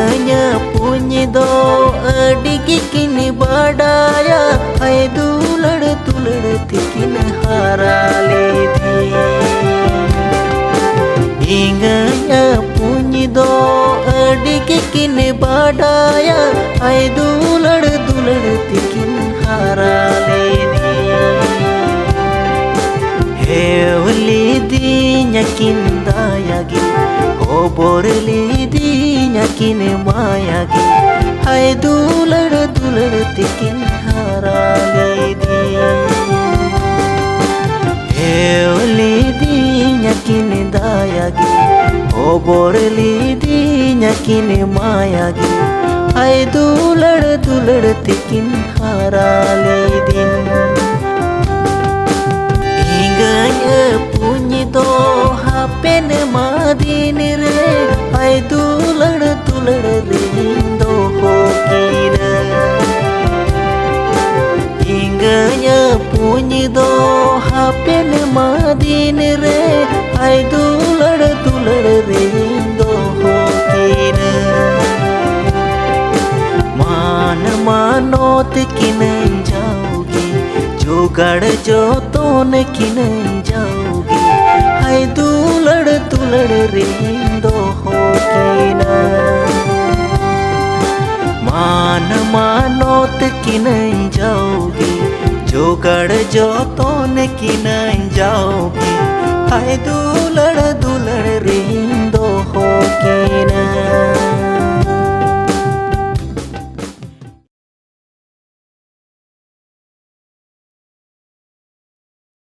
Inganya punya do adigi kini badaya hai dulad dulad tikin harale thi Inganya punya do adigi kini badaya hai dulad dulad tikin harale thi Hevli di nyakindayagi Oborli di nyakine mayagi hai dulad dulad tikin harale di Hevli di nyakine dayagi Oborli di nyakine mayagi hai dulad dulad tikin harale din Inganya punya do hapen madin re hai dulad dulad rindo hokina Inganya punya do hapen madin re hai dulad dulad rindo hokina Man manot kinan jaogi जुगाड़ जो तोन किनन जाओगी हाय दुलड़ दुलड़ रिंदो होकीना मान मानोत किनन जाओगी जुगाड़ जो तोन किनन जाओगी हाय दुलड़ दुलड़ रिंदो होकीना